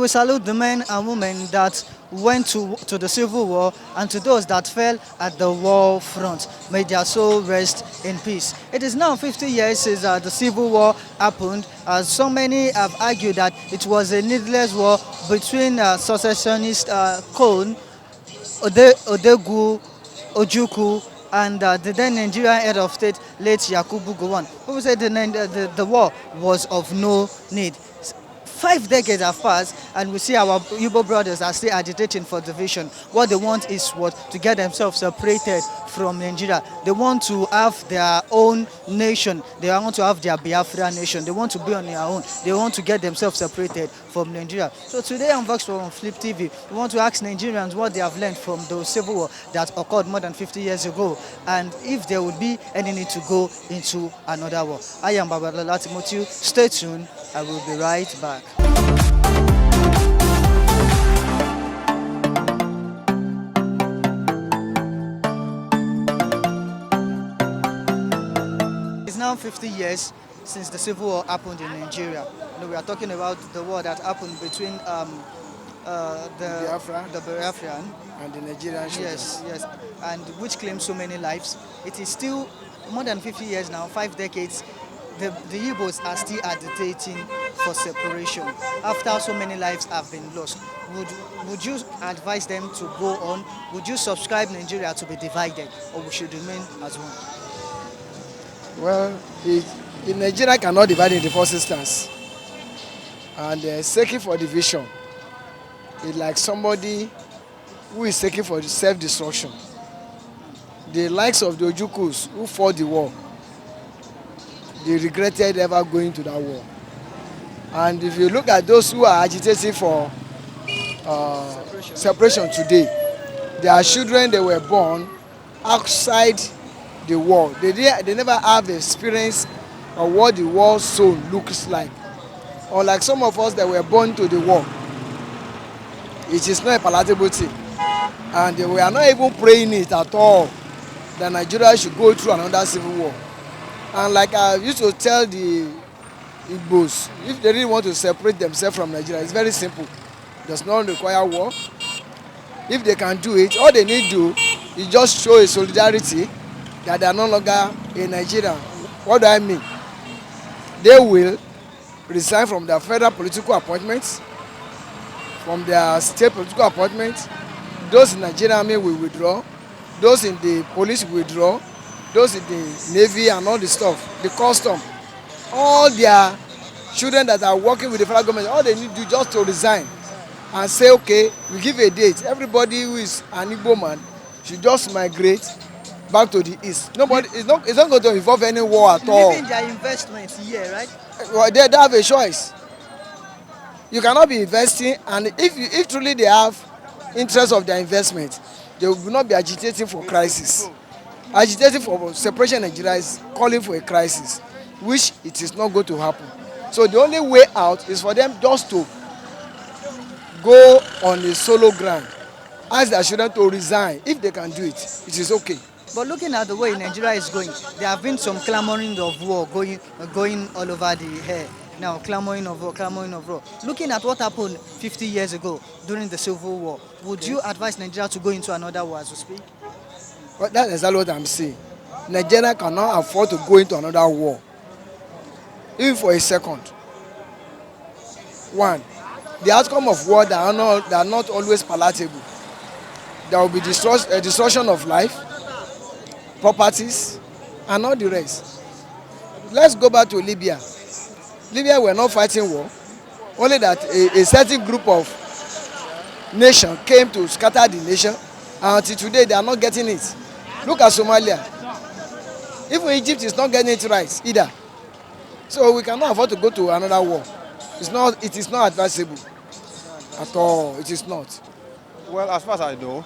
salute the men and women that went to the Civil War and to those that fell at the war front. May their soul rest in peace. It is now 50 years since the Civil War happened. So many have argued that it was a needless war between secessionist Cone, Odegu, Ojukwu, and the then Nigerian head of state, late Yakubu Gowon. People said the war was of no need. 5 decades have passed, and we see our Igbo brothers are still agitating for division. What they want is what? To get themselves separated from Nigeria. They want to have their own nation. They want to have their Biafra nation. They want to be on their own. They want to get themselves separated from Nigeria. So today on Vox on Flip TV, we want to ask Nigerians what they have learned from the civil war that occurred more than 50 years ago, and if there would be any need to go into another war. I am Babalola Timothy. Stay tuned. I will be right back. It's now 50 years since the civil war happened in Nigeria. We are talking about the war that happened between the Biafran and the Nigerian. Yes, yes, and which claims so many lives. It is still more than 50 years now, 5 decades. The Igbos are still agitating for separation after so many lives have been lost. Would you advise them to go on? Would you subscribe Nigeria to be divided, or we should remain as one? Well, Nigeria cannot divide in the first instance, and seeking for division is like somebody who is seeking for self-destruction. The likes of the Ojukus who fought the war, they regretted ever going to that war. And if you look at those who are agitating for separation today, their children, they were born outside the war. They never have experience of what the war zone looks like. Unlike some of us that were born to the war, it is not a palatable thing. And we are not even praying it at all that Nigeria should go through another civil war. And like I used to tell the Igbos, if they really want to separate themselves from Nigeria, it's very simple. It does not require war. If they can do it, all they need to do is just show a solidarity that they are no longer in Nigeria. What do I mean? They will resign from their federal political appointments, from their state political appointments. Those in Nigerian army will withdraw. Those in the police will withdraw. Those in the navy and all the stuff, the custom, all their children that are working with the federal government, all they need to do just to resign and say, okay, we give a date. Everybody who is an Igbo man should just migrate back to the east. It's not going to involve any war at all. Leaving their investments here, right? Well, they have a choice. You cannot be investing, and if truly they have interest of their investment, they will not be agitating for crisis. Agitating for separation in Nigeria is calling for a crisis, which it is not going to happen. So the only way out is for them just to go on a solo ground, ask their children to resign. If they can do it, it is okay. But looking at the way Nigeria is going, there have been some clamoring of war going all over the air. Now, clamoring of war. Looking at what happened 50 years ago during the Civil War, would you advise Nigeria to go into another war as we speak? Well, that's exactly what I'm saying. Nigeria cannot afford to go into another war, even for a second. One, the outcome of war that are not always palatable. There will be destruction of life, properties, and all the rest. Let's go back to Libya. Libya were not fighting war, only that a certain group of nations came to scatter the nation, and until today they are not getting it. Look at Somalia. Even Egypt is not getting it right either. So we cannot afford to go to another war. It is not advisable at all. It is not. Well, as far as I know,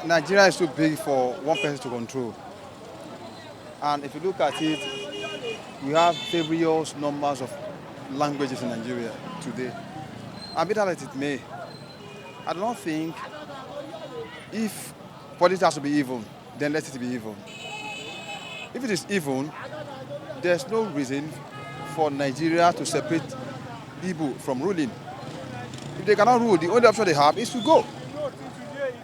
Nigeria is too big for one person to control. And if you look at it, we have various numbers of languages in Nigeria today. And be that as it may, I do not think if politics has to be even, then let it be even. If it is even, there's no reason for Nigeria to separate Igbo from ruling. they cannot rule, the only option they have is to go.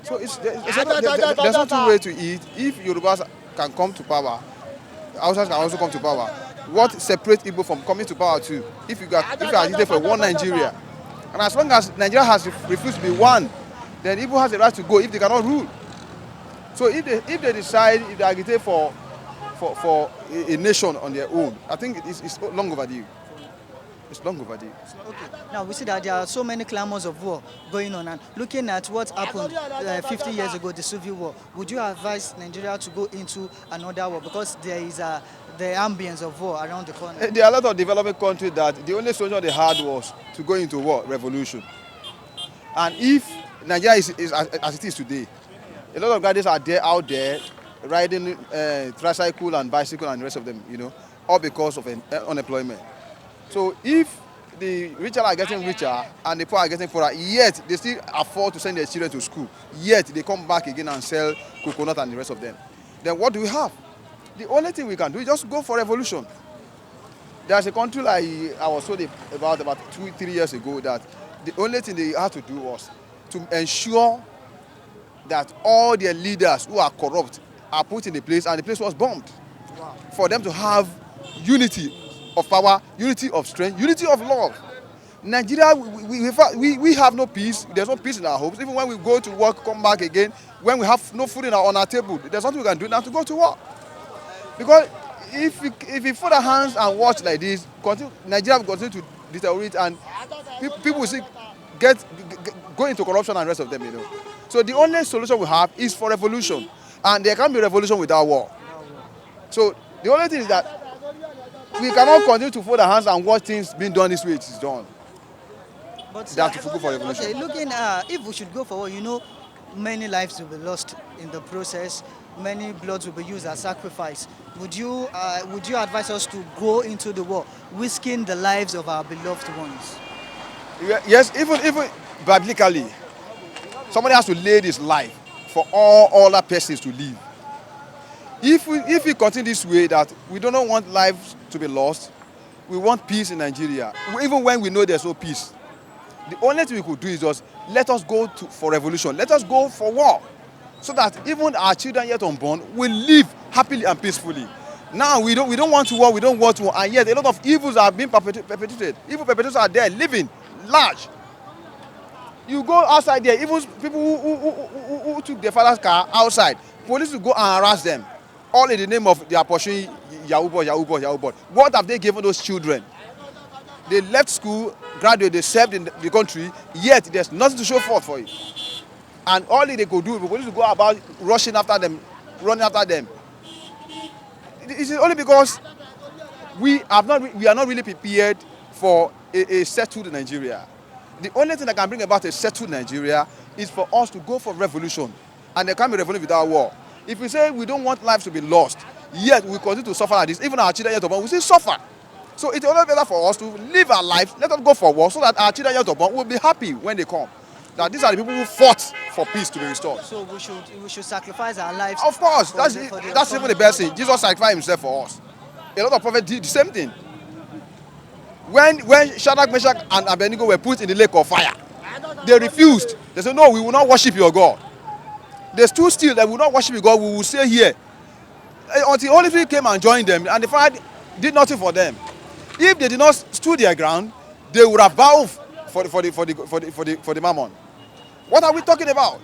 So there's no two way to eat. If Yorubas can come to power, Hausas can also come to power. What separates Igbo from coming to power too? If you are agitating for one Nigeria, and as long as Nigeria has refused to be one, then Igbo has the right to go if they cannot rule. So if they decide, if they agitate for a nation on their own, I think it's long overdue. It's long overdue. Okay. Now we see that there are so many clamors of war going on, and looking at what happened 50 years ago, the Civil War, would you advise Nigeria to go into another war because there is the ambience of war around the corner? There are a lot of developing countries that the only solution they had was to go into war, revolution. And if Nigeria is as it is today, a lot of guys are out there riding tricycle and bicycle and the rest of them, all because of unemployment. So if the richer are getting richer and the poor are getting poorer, yet they still afford to send their children to school, yet they come back again and sell coconut and the rest of them, then what do we have? The only thing we can do is just go for revolution. There's a country like I was told about 2-3 years ago that the only thing they had to do was to ensure that all their leaders who are corrupt are put in the place and the place was bombed. Wow. For them to have unity of power, unity of strength, unity of love. Nigeria, we have no peace. There's no peace in our homes. Even when we go to work, come back again, when we have no food on our table, there's nothing we can do now to go to work. Because if we fold our hands and watch like this, Nigeria will continue to deteriorate and people will see go into corruption and the rest of them, So the only solution we have is for revolution. And there can't be revolution without war. So the only thing is that we cannot continue to fold our hands and watch things being done this way it is done. But they have to go for revolution. Okay, looking if we should go for war, many lives will be lost in the process. Many bloods will be used as sacrifice. Would you advise us to go into the war, risking the lives of our beloved ones? Yes, even biblically, somebody has to lay his life for all other persons to live. If we continue this way, that we do not want lives to be lost, we want peace in Nigeria, even when we know there's no peace. The only thing we could do is just let us go for revolution. Let us go for war, so that even our children yet unborn will live happily and peacefully. Now we don't want to war, and yet a lot of evils are being perpetrated. Evil perpetrators are there living large. You go outside there, even people who took their father's car outside, police will go and harass them, all in the name of they are pursuing Yahoo boy. What have they given those children? They left school, graduated, they served in the country, yet there's nothing to show forth for it. And all they could do, the police will go about rushing after them, running after them. It is only because we are not really prepared for a settled Nigeria. The only thing that can bring about a settled Nigeria is for us to go for revolution. And there can't be revolution without war. If we say we don't want lives to be lost, yet we continue to suffer like this, even our children yet unborn, we still suffer. So it's only better for us to live our lives, let us go for war, so that our children yet unborn will be happy when they come. That these are the people who fought for peace to be restored. So we should sacrifice our lives. Of course, that's even the best thing. Jesus sacrificed himself for us. A lot of prophets did the same thing. When Shadrach, Meshach, and Abednego were put in the lake of fire, they refused. They said, no, we will not worship your God. They stood still, that we will not worship your God, we will stay here. Until Holy Spirit came and joined them, and the fire did nothing for them. If they did not stood their ground, they would have bowed for the mammon. What are we talking about?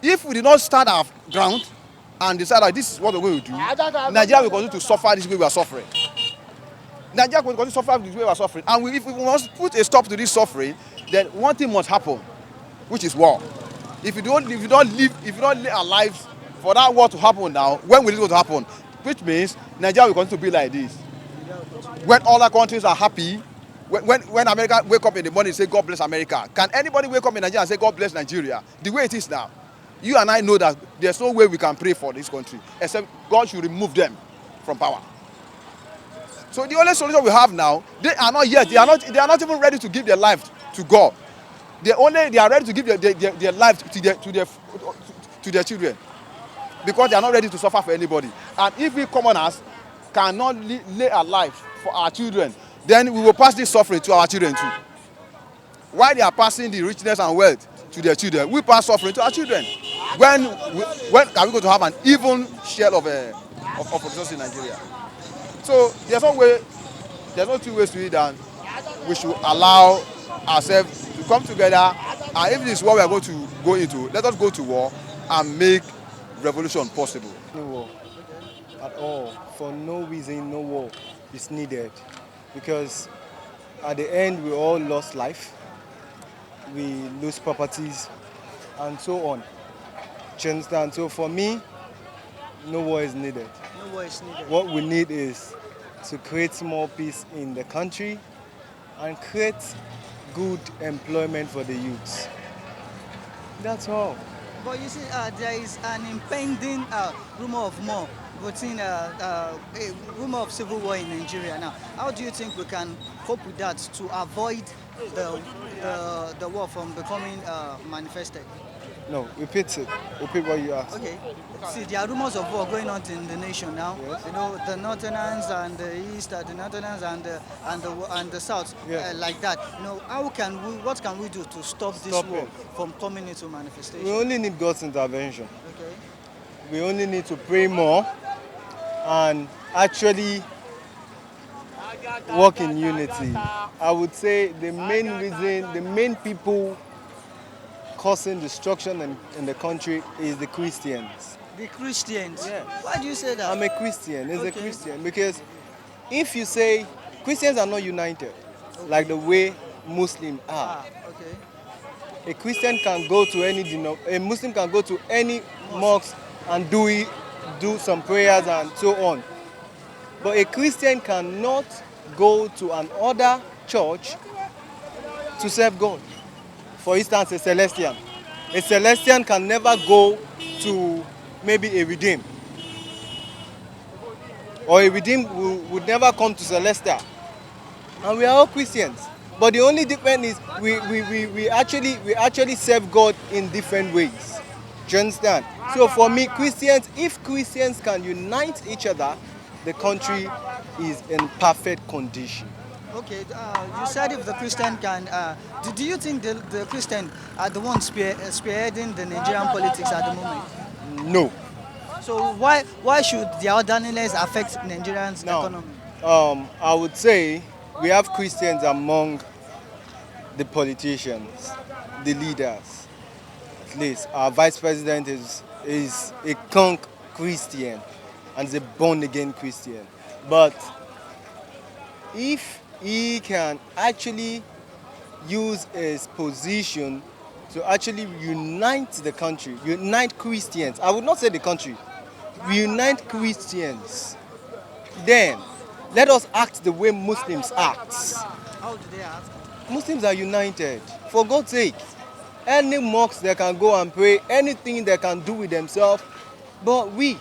If we did not stand our ground and decide that this is what we're going to do, Nigeria will continue to suffer this way we are suffering. Nigeria will continue to suffer this way we are suffering. And if we must put a stop to this suffering, then one thing must happen, which is war. If you don't live our lives for that war to happen now, when will it go to happen? Which means Nigeria will continue to be like this. When other countries are happy, when America wake up in the morning and say God bless America, can anybody wake up in Nigeria and say God bless Nigeria? The way it is now, you and I know that there's no way we can pray for this country except God should remove them from power. So the only solution we have now, they are not even ready to give their life to God. They are ready to give their life to their children, because they are not ready to suffer for anybody. And if we commoners cannot lay our lives for our children, then we will pass this suffering to our children too. Why they are passing the richness and wealth to their children, we pass suffering to our children. When are we going to have an even share of resources in Nigeria? So there's no two ways to it than we should allow ourselves to come together, and if this is what we are going to go into, let us go to war and make revolution possible. No war at all. For no reason, no war is needed. Because at the end, we all lost life. We lose properties and so on. Do you understand? So for me, no war is needed. No war is needed. What we need is to create more peace in the country and create good employment for the youths. That's all. But you see, there is an impending rumor of more, a rumor of civil war in Nigeria now. How do you think we can cope with that to avoid the war from becoming manifested? No, repeat it. Repeat what you asked. Okay. See, there are rumors of war going on in the nation now. Yes. You know, the northerners and the east, the northerners and the south, Yeah. like that. You know, what can we do to stop this Stop war it. from coming into manifestation? We only need God's intervention. Okay. We only need to pray more and actually work in unity. I would say the main people causing destruction in the country is the Christians. The Christians. Yes. Why do you say that? I'm a Christian. It's a Okay. Christian because if you say Christians are not united, like the way Muslims are. Okay. A Christian can go to a Muslim can go to any mosque and do some prayers and so on. But a Christian cannot go to another church to serve God. For instance, a Celestian. A Celestian can never go to maybe a Redeem. Or a Redeem would never come to Celestial. And we are all Christians. But the only difference is we actually serve God in different ways. Do you understand? So for me, if Christians can unite each other, the country is in perfect condition. Okay. You said if the Christian can. Do you think the Christian are the ones spearheading the Nigerian politics at the moment? No. So why should their orderliness affect Nigerians' Now, economy? I would say we have Christians among the politicians, the leaders. At least our vice president is a conk Christian and is a born again Christian. But if he can actually use his position to actually unite the country, unite Christians, I would not say the country, unite Christians, then let us act the way Muslims act. How do they ask? Muslims are united. For God's sake, any mosque they can go and pray, anything they can do with themselves, but we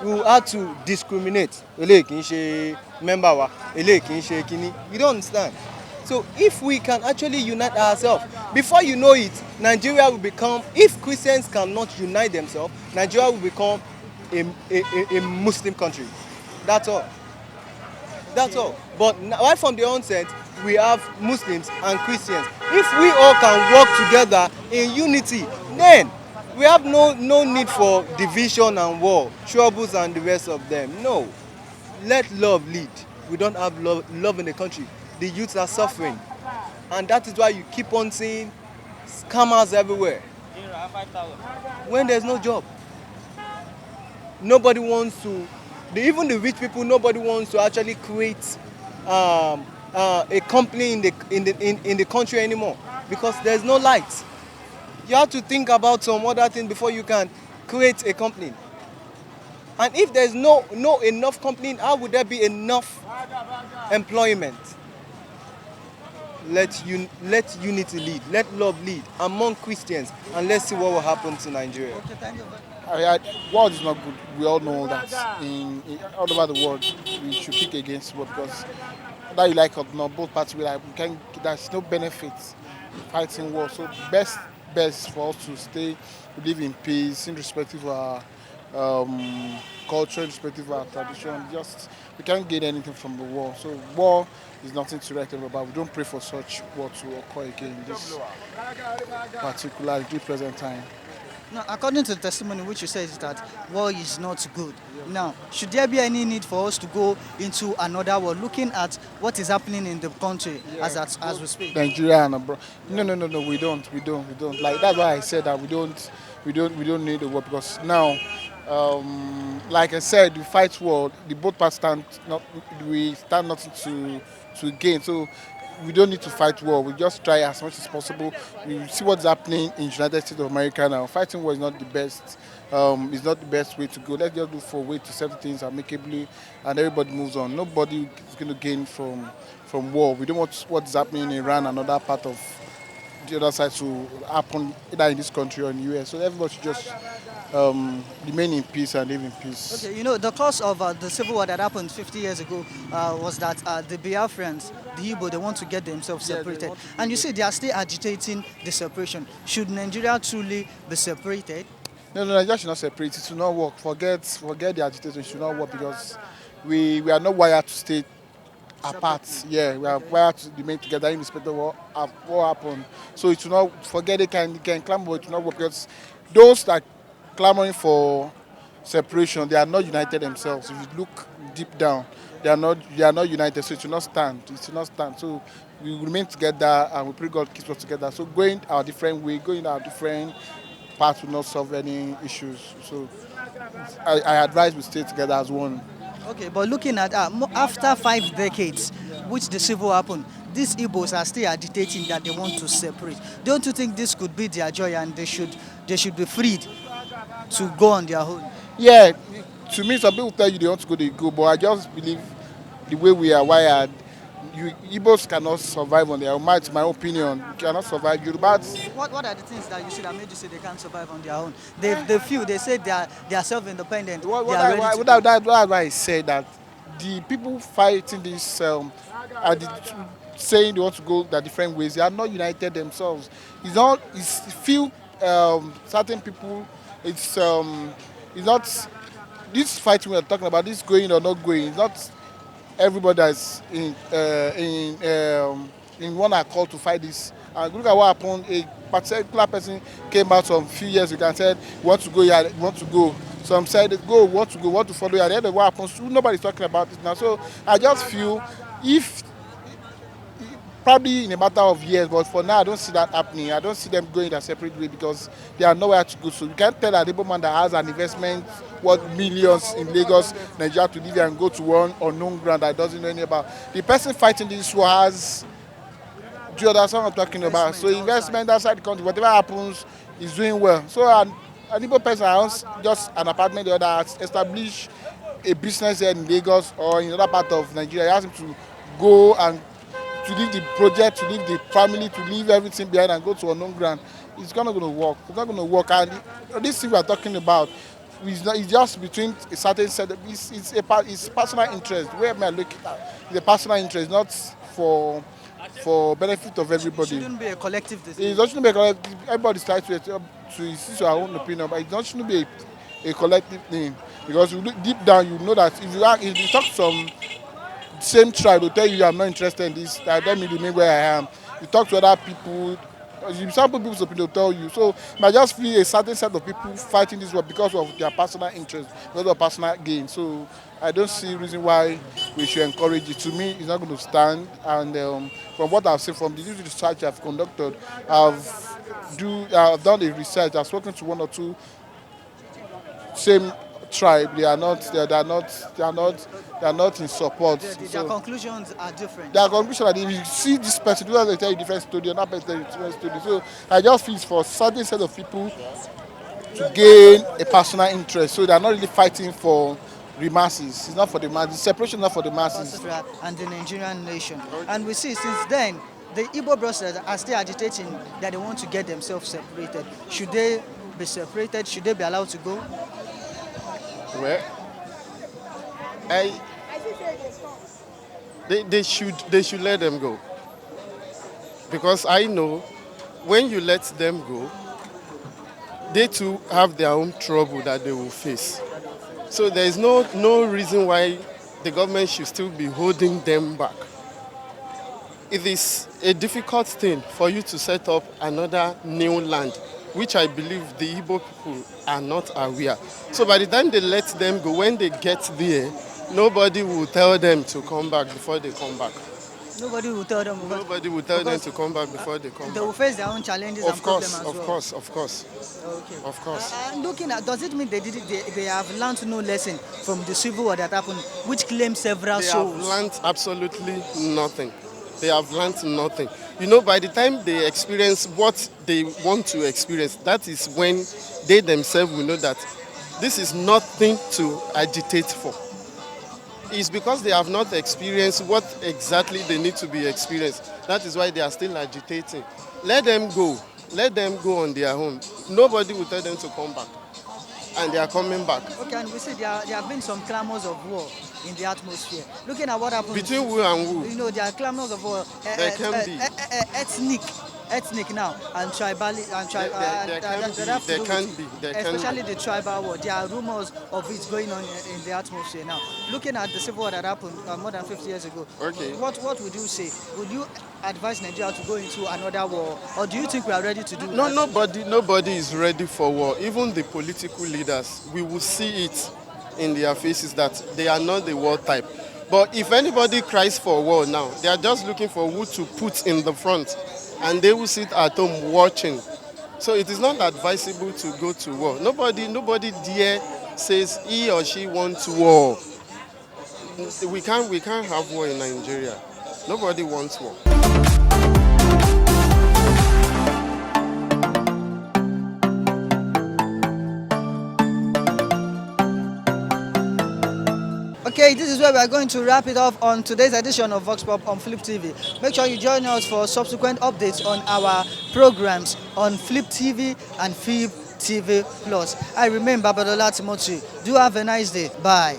will have to discriminate. Ele kì í ṣe member wa, ele kì í ṣe kíní. You don't understand? So if we can actually unite ourselves, before you know it, Nigeria will become, if Christians cannot unite themselves, Nigeria will become a Muslim country. That's all. That's all. But right from the onset, we have Muslims and Christians. If we all can work together in unity, then we have no need for division and war, troubles and the rest of them. No. Let love lead. We don't have love in the country. The youths are suffering. And that is why you keep on seeing scammers everywhere. When there's no job. Nobody wants to, even the rich people, nobody wants to actually create a company in the country anymore because there's no light. You have to think about some other things before you can create a company. And if there's no enough company, how would there be enough employment? Let unity lead, let love lead among Christians, and let's see what will happen to Nigeria. Okay, thank you. War is not good. We all know that. All over the world, we should kick against war because whether you like or not, both parties will like. There's no benefit fighting war. So best for us to live in peace, irrespective of our culture, irrespective of our tradition. Just we can't gain anything from the war. So war is nothing to write home about. We don't pray for such war to occur again in this particularly present time. Now, according to the testimony which you said is that war is not good. Now, should there be any need for us to go into another war, looking at what is happening in the country as we speak? Nigeria and abroad. No, no, no, no. We don't. Like that's why I said that we don't need the war because now, like I said, we fight war. The both parts stand not. We stand nothing to gain. So we don't need to fight war. We just try as much as possible. We see what's happening in United States of America now. Fighting war is not the best. It's not the best way to go. Let's just look for a way to settle things amicably, and everybody moves on. Nobody is going to gain from war. We don't want what's happening in Iran and other part of the other side to happen either in this country or in the US. So everybody should just remain in peace and live in peace. Okay, you know, the cause of the civil war that happened 50 years ago was that the Biafrans, the Igbo, they want to get themselves Yeah, they separated. want to And you see, they are still agitating the separation. Should Nigeria truly be separated? No, no, Nigeria should not separate. It should not work. Forget the agitation. It should not work because we are not wired to stay apart. Yeah, we are wired to remain together irrespective of what happened. So it should not forget they can clamor, but it should not work because those that clamoring for separation, they are not united themselves. If you look deep down, they are not united. So it should not stand. It should not stand. So we remain together and we pray God keeps us together. So going our different way, going our different paths will not solve any issues. So I advise we stay together as one. Okay, but looking at after 5 decades, which the civil happened, these Igbos are still agitating that they want to separate. Don't you think this could be their joy and they should be freed to go on their own? Yeah, to me, some people tell you they want to go, they go, but I just believe the way we are wired, Igbos cannot survive on their own. It's my opinion. You cannot survive. Yorubas, What are the things that you see that made you say they can't survive on their own? They say they are self-independent. They are ready to go. that's why I say that the people fighting this saying they want to go their different ways, they are not united themselves. It's few certain people. It's not this fighting we are talking about. This going or not going. It's not everybody that's in one accord to fight this. And look at what happened. A particular person came out some few years ago and said, "Want to go here? Want to go?" Some said, "Go, want to go, want to follow you." At the end of what happens, nobody's talking about it now. So I just feel if probably in a matter of years, but for now I don't see that happening. I don't see them going their separate way because they are nowhere to go. So you can't tell a Igbo man that has an investment worth millions in Lagos, Nigeria to live here and go to one unknown ground that doesn't know anything about. The person fighting this war has, do you understand what I'm talking about? So investment outside the country, whatever happens, is doing well. So an Igbo person owns just an apartment, the other has established a business here in Lagos or in another part of Nigeria. He has him to go and to leave the project, to leave the family, to leave everything behind and go to unknown ground. It's not going to work. It's not going to work. And this thing we are talking about it's just between a certain set. It's personal interest. Where may I look at? It's a personal interest, not for benefit of everybody. It shouldn't be a collective decision. It shouldn't be a collective. Everybody tries to insist your own opinion, but it shouldn't be a collective thing. Because you look deep down, you know that if you talk to some same tribe, will tell you I'm not interested in this. Let me remain where I am. You talk to other people. Some people's opinion will tell you. So I just feel a certain set of people fighting this war because of their personal interest, because of personal gain. So I don't see reason why we should encourage it. To me, it's not going to stand. And from what I've seen from the research I've conducted, I've done the research. I've spoken to one or two same tribe. They are not in support. Their conclusions are different. Their conclusion is that if you see this person, they tell you different story, another person tell you different story. So I just feel it's for a certain set of people to gain a personal interest. So they are not really fighting for the masses. It's not for the masses. Separation is not for the masses. And the Nigerian nation. And we see since then, the Igbo brothers are still agitating that they want to get themselves separated. Should they be separated? Should they be allowed to go? Well, they should let them go, because I know when you let them go, they too have their own trouble that they will face. So there is no reason why the government should still be holding them back. It is a difficult thing for you to set up another new land, which I believe the Igbo people are not aware. So by the time they let them go, when they get there, nobody will tell them to come back before they come back. Nobody will tell them. Nobody will tell them because to come back before they come they will back. face their own challenges and Of problems course, as of well. course, of course, Okay. of course. Looking at, does it mean they have learned no lesson from the civil war that happened, which claimed several They have souls? learned absolutely nothing. They have learned nothing. You know, by the time they experience what they want to experience, that is when they themselves will know that this is nothing to agitate for. It's because they have not experienced what exactly they need to be experienced. That is why they are still agitating. Let them go. Let them go on their own. Nobody will tell them to come back. And they are coming back. Okay, and we see there have been some clamors of war in the atmosphere. Looking at what happened Between who and who? you know, there are clamors of war, There can be. ethnic now, and tribal, and There can be, have to there do can with, be, there can especially be. the tribal war. There are rumors of it going on in the atmosphere now. Looking at the civil war that happened more than 50 years ago, Okay. what would you say? Would you advise Nigeria to go into another war, or do you think we are ready to do No, that? nobody is ready for war. Even the political leaders, we will see it in their faces that they are not the war type. But if anybody cries for war now, they are just looking for who to put in the front, and they will sit at home watching. So it is not advisable to go to war. Nobody dare says he or she wants war. We can't have war in Nigeria. Nobody wants war. Okay, this is where we are going to wrap it up on today's edition of Vox Pop on Flip TV. Make sure you join us for subsequent updates on our programs on Flip TV and Flip TV Plus. I remain Babalola Timothy. Do have a nice day. Bye.